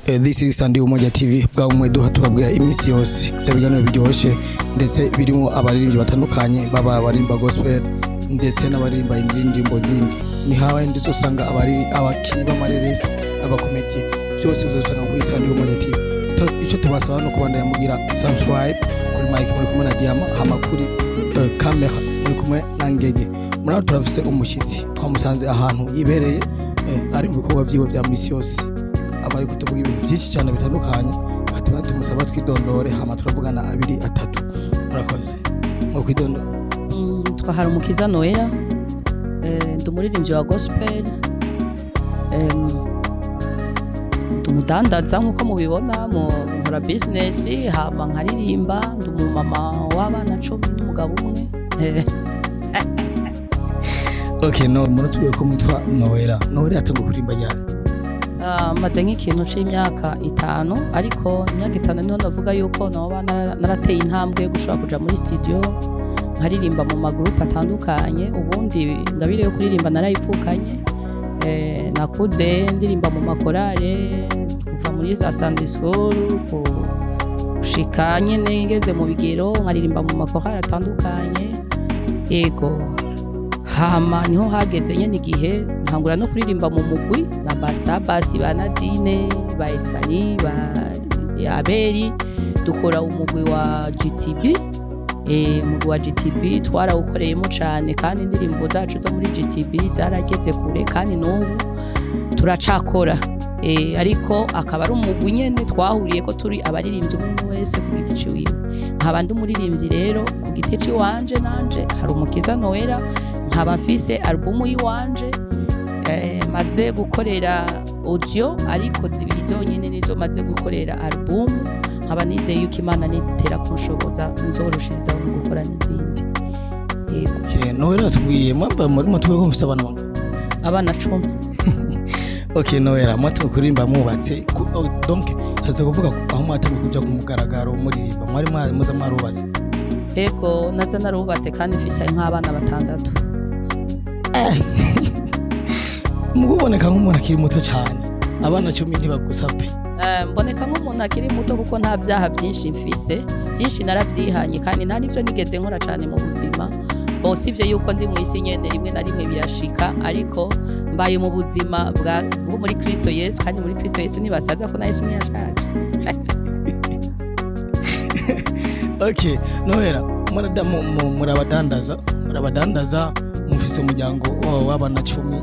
This is Sunday Umoja TV bwa umwe duha tubabwira imisi yose byabiganiro biryoshye ndetse birimo abaririmbyi batandukanye baba abarimba gospel ndetse n'abarimba indirimbo zindi ni hawa ndetse usanga abakinyi b'amareresi abakomedi byose uzosanga kuri Sunday Umoja TV. Icyo tubasaba no kubandanya mugira subscribe kuri mic muri kumwe na Diama hama kuri camera muri kumwe na Ngege. Muraho turafise umushyitsi twamusanze ahantu yibereye ari mu bikorwa byiwe bya misi yose abaye kutuvuga ibintu byinshi cyane bitandukanye atuma tumusaba twidondore hama turavugana 2 3 murakoze mu kwidondora. Twahara umukiza Noel ndumuririmbyi wa gospel ndumudandaza nkuko mubibona mu nkora business hama nkaririmba ndumumama w'abana 10 n'umugabo umwe. Okay, no muratubwiye ko mwitwa Noel atangiye kuririmba cyane. Maze nk'ikintu c'imyaka 5 ariko imyaka 5 niho ndavuga yuko noba narateye intambwe yo gushobora kuja muri studio nkaririmba mu magroup atandukanye. Ubundi ngabire yo kuririmba narayivukanye nakuze ndirimba mu makorale kuva muri za Sunday school kushika nyene ngeze mu bigero nkaririmba mu makorale atandukanye. Yego hama niho hageze nyene igihe ntangura no kuririmba mu mugwi na basabasi ba Nadine ba Elfani ba Abeli dukora umugwi wa GTB. Umugwi wa GTB twarawukoreyemo cyane kandi indirimbo zacu zo muri GTB zarageze kure kandi n'ubu turacakora. Ariko akaba ari umugwi nyene twahuriye ko turi abaririmbyi umwe wese ku giti ciwe. Nkaba ndi umuririmbyi rero ku giti ci wanje nanje hari umukiza Noel nkaba mfise album yiwanje maze gukorera audio ariko zibiri zonyene nizo maze gukorera album. Nkaba nizeye yuko Imana nitera kunshoboza nzorushiriza gukora n'izindi. Noel atubwiye mwamba muri mutwe ko mfise abana 10. Okay, Noel mwatu kurimba mubatse donc cyaze kuvuga aho mwatangiye kuja ku mugaragaro muririmba mwari muza mwarubatse. Ego naza narubatse kandi mfise nk'abana 6. Muguboneka nk'umuntu akiri muto cyane abana 10 ntibagusape. Mboneka nk'umuntu akiri muto kuko nta byaha byinshi mfise byinshi narabyihanye kandi nta nibyo nigeze nkora cyane mu buzima. Bose ivyo yuko ndi mu isi nyene rimwe na rimwe birashika ariko mbaye mu buzima bwa muri Kristo Yesu kandi muri Kristo Yesu nibasaza ko na Yesu ntiyashaje. Okay, Noel murabadandaza mufise umuryango w'abana 10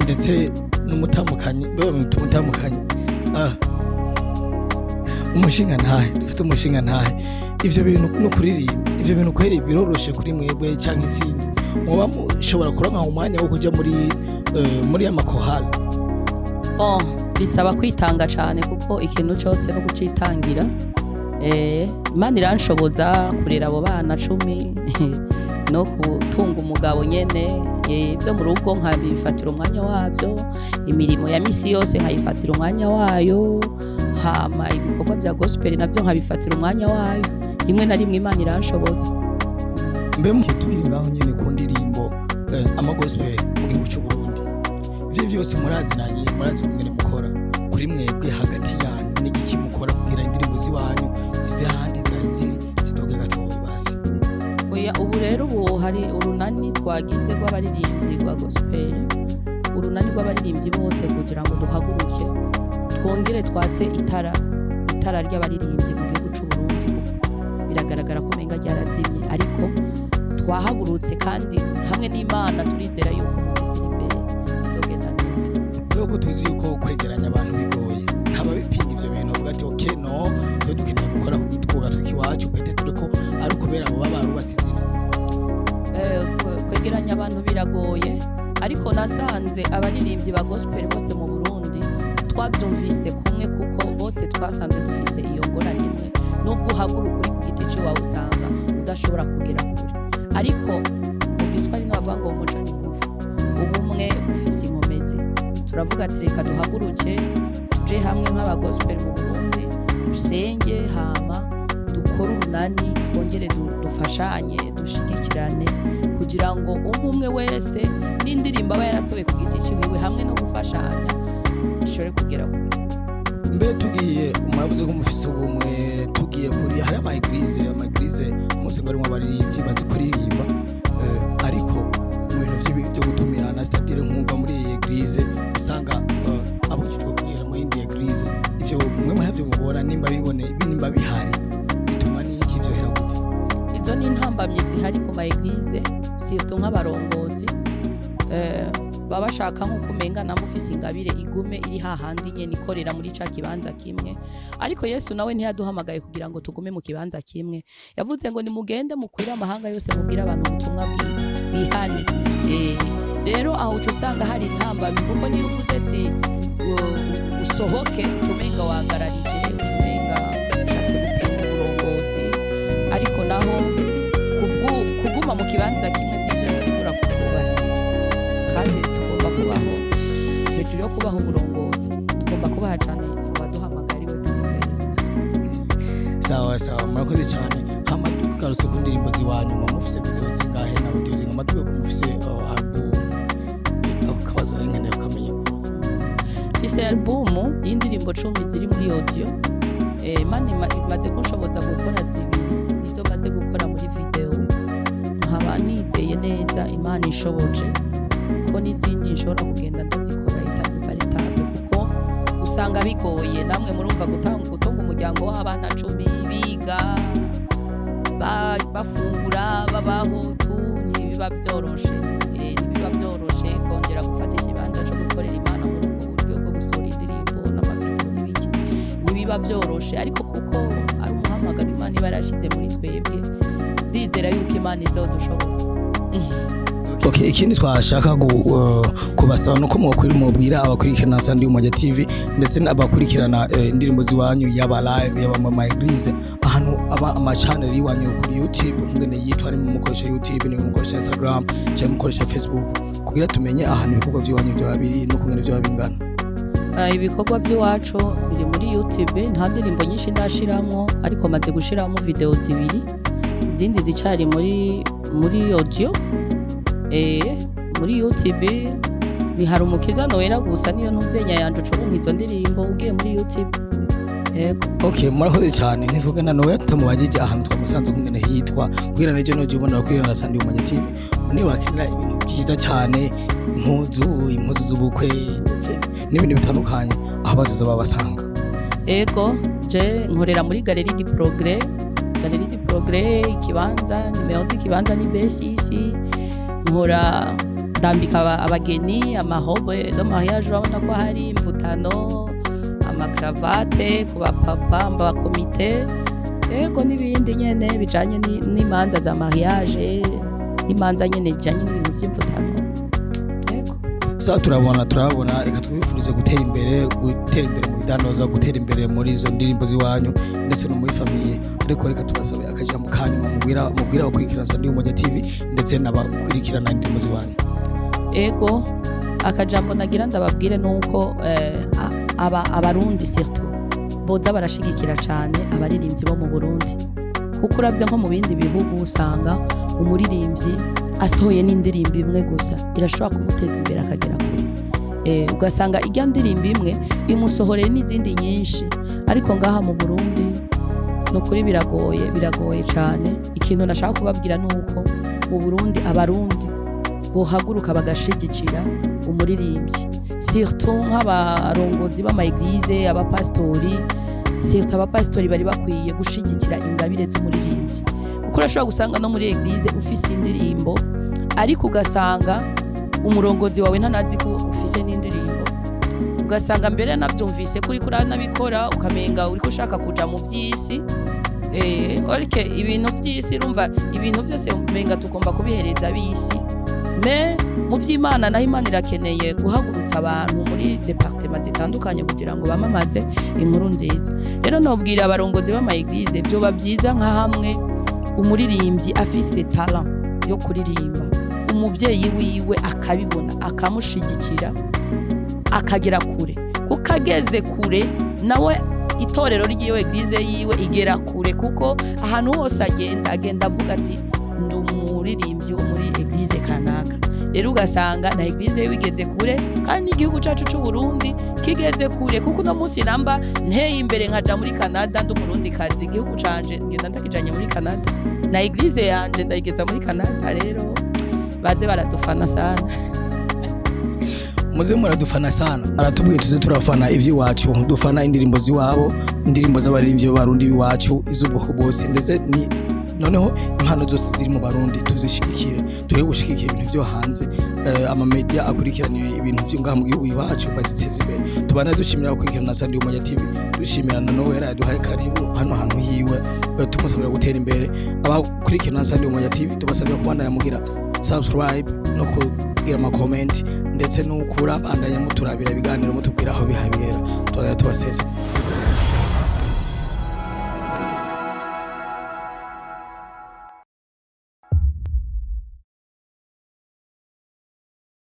ndetse n'umutambukanyi umushinga ntahe dufite umushinga ntahe. Ivyo bintu no kuririmba ivyo bintu kweri biroroshe kuri mwebwe cyangwa isinzi muba mushobora kuronka umwanya wo kuja muri amakohali? Bisaba kwitanga cyane kuko ikintu cyose no gucitangira. Imana iranshoboza kurera abo bana 10 no kutunga umugabo nyene byo mu rugo nkabifatira umwanya wabyo. Imirimo ya misi yose nkayifatira umwanya wayo hama ibikorwa bya gospel navyo nkabifatira umwanya wayo. Rimwe na rimwe Imana iranshoboza. Mbe mukitubwira ngaho nyene ku ndirimbo ama gospel mu gihugu cy'u Burundi ivyo byose murazi kumwe mukora kuri mwebwe hagati yanyu n'igiki mukora kugira indirimbo ziwanyu zive handi zitoge gatoyi basi? Ubu rero ubu hari urunani twagize rw'abaririmbyi rwa gospel, urunani rw'abaririmbyi bose kugira ngo duhaguruke twongere twatse itara ry'abaririmbyi mu gihugu cy'u Burundi. Biragaragara ko menga ryarazimye ariko twahagurutse kandi hamwe n'Imana turizera yuko mu isi imbere bizogenda neza. Nuko tuzi yuko kwegeranya abantu bigoye ntababipinga ivyo bintu bavuga ati okay no twe dukeneye gukora ku gitwoga twikiwacu pete turiko ari kubera abo barubatse izina. Kwegeranya abantu biragoye ariko nasanze abaririmbyi ba gospel bose mu Burundi twabyumvise kumwe kuko bose twasanze dufise iyo ngorane imwe. Nubwo uhaguruka uri ku giti cyawe usanga udashobora kugera kure ariko mu Giswahili navuga ngo umuco ni ngufu ubumwe ufise inkomezi. Turavuga ati reka duhaguruke tuje hamwe nk'aba gospel mu Burundi dusenge hama dukore urunani twongere dufashanye dushigikirane kugira ngo umwe wese n'indirimbo aba yarasohoye ku giti ciwe hamwe no gufashanya dushobore kugera kure. mbe tugiye muravuze ko mufise ubumwe tugiye kuri hari ama eglise umusenge arimo abaririmbyi bazi kuririmba ariko mu bintu byo gutumirana c'est-à-dire nkumva muri iyi eglise usanga abujijwe kugira mu yindi eglise ivyo mwe muhavyo mubona nimba bihari bituma n'iki vyo hera gute izo ni intambamye zihari ku ma eglise surtout nk'abarongozi baba bashaka nko kumenga namufise ingabire igume iri hahandi nyene ikorera muri ca kibanza kimwe ariko Yesu nawe ntiyaduhamagaye kugira ngo tugume mu kibanza kimwe yavuze ngo nimugende mukwira amahanga yose mubwira abantu ubutumwa bwiza bihane rero aho usanga hari intambamye kuko niyo uvuze ati usohoke ucumenga wagararije ucumenga ushatse gupima uburongozi ariko naho kuguma mu kibanza kimwe sivyo bisigura kubahiriza kandi tugomba kubaho hejuru yo kubaho uburongozi tugomba kubaha cyane abaduhamagariwe Kristo Yesu. Sawa murakoze cyane hama tugarutse ku ndirimbo ziwanyu mufise video zingahe na audio zingahe matuye ko mufise album kabazo ngene kamenya mfise album y'indirimbo 10 ziri muri audio mani maze kunshoboza gukora zibiri nizo maze gukora muri video nkaba nizeye neza Imana ishoboje ko n'izindi nshobora kugenda ndazikora itabi kuko usanga bigoye namwe murumva gutunga umuryango w'abana 10 biga bafungura babaho ntibiba byoroshe kongera gufata ikibanza cyo gukorera Imana muri ubwo buryo bwo gusora indirimbo n'amavideo n'ibiki ntibiba byoroshe ariko kuko ari umuhamagaro Imana iba yarashize muri twebwe ndizera yuko Imana izodushoboza. Okay, ikindi twashaka kubasaba nuko mubwira abakurikirana Sandi Umoja TV ndetse n'abakurikirana indirimbo ziwanyu yaba live yaba mu eglise ahantu ama channel yiwanyu kuri YouTube ngene yitwa ari mukoresha YouTube ni mukoresha Instagram cyangwa mukoresha Facebook kugira tumenye ahantu ibikorwa by'iwanyu byo babiri no kungene byo babingana. Ibikorwa by'iwacu biri muri YouTube nta ndirimbo nyinshi ndashiramo ariko maze gushiramo video zibiri izindi zicari muri audio muri YouTube ni hari umukiza Noel gusa niyo ntuzenya yanje ucuronka izo ndirimbo ugiye muri YouTube. Okay, murakoze cyane ntivuge na Noel tamubagije ahantu twamusanze kungene hitwa kugira neje no jubona bakwirana na Sandi Umoja TV ni wakira ibintu byiza cyane impuzu z'ubukwe ndetse n'ibintu bitandukanye aho bazoza babasanga. Je nkorera muri Galerie du Progrès ikibanza nimero ikibanza ni BCC nkora ndambika abageni amahobe do mariage urabona ko hari imvutano amakravate ku bapapa mba komite n'ibindi nyene bijanye n'imanza za mariage imanza nyene bijanye n'ibintu by'imvutano. turabona reka twifurize gutera imbere mu bidandaza gutera imbere muri izo ndirimbo ziwanyu ndetse no muri famille ariko reka tubasabe akaja mu kanyuma mubwira abakurikirana Sandi Umoja TV ndetse n'abakurikirana indirimbo ziwanyu. Akajambo nagira ndababwire nuko abarundi surtout boza barashigikira cyane abaririmbyi bo mu Burundi kuko uravye nko mu bindi bihugu usanga umuririmbyi asohoye n'indirimbo imwe gusa irashobora kumuteza imbere akagera kure ugasanga ijya ndirimbo imwe imusohoreye n'izindi nyinshi ariko ngaha mu Burundi no kuri biragoye cyane. Ikintu nashaka kubabwira nuko mu Burundi abarundi bohaguruka bagashigikira umuririmbyi surtout nk'abarongozi b'ama eglise abapastori surtout abapastori bari bakwiye gushigikira ingabire z'umuririmbyi kuko urashobora gusanga no muri eglise ufise indirimbo ariko ugasanga umurongozi wawe ntanazi ko ufise n'indirimbo ugasanga mbere navyumvise kuri nabikora ukamenga uri kushaka kuja mu vy'isi orike ibintu vy'isi urumva ibintu byose umenga tugomba kubihereza bisi me mu vy'Imana naho Imana irakeneye guhagurutsa abantu muri departement zitandukanye kugira ngo bamamaze inkuru nziza. Rero nobwira abarongozi b'ama eglise byo babyiza nka hamwe umuririmbyi afise talent yo kuririmba umubyeyi wiwe akabibona akamushigikira akagera kure kuko ageze kure nawe itorero ry'iyo eglise yiwe igera kure kuko ahantu hose agenda avuga ati ndi umuririmbyi wo muri eglise kanaka. rero ugasanga na eglise bigeze kure kandi n'igihugu cacu c'u Burundi kigeze kure kuko no munsi namba nteye imbere nkaja muri Canada ndi umurundi kazi igihugu canje ngenda ndakijanye muri Canada na eglise yanje ndayigeza muri Canada rero baze baradufana sana muze muradufana sana aratubwiye tuze turafana ivy'iwacu dufana indirimbo ziwabo indirimbo z'abaririmbyi b'abarundi biwacu iz'ubwoko bose ndetse ni noneho impano zose ziri mu Barundi tuzishigikire tuhe gushigikira ibintu byo hanze ama media akurikirana ibintu byo ngaha mu gihugu iwacu baziteze imbere tubana dushimira gukurikirana na Sandy Umoya TV dushimira na Noel Aravuze karibu hano hantu hiwe tumusabira gutera imbere abakurikirana na Sandy Umoya TV tubasabira kubandanya mugira subscribe no kugira ama comment ndetse n'ukura bandanya muturabira ibiganiro mutubwira aho bihabera tubaseze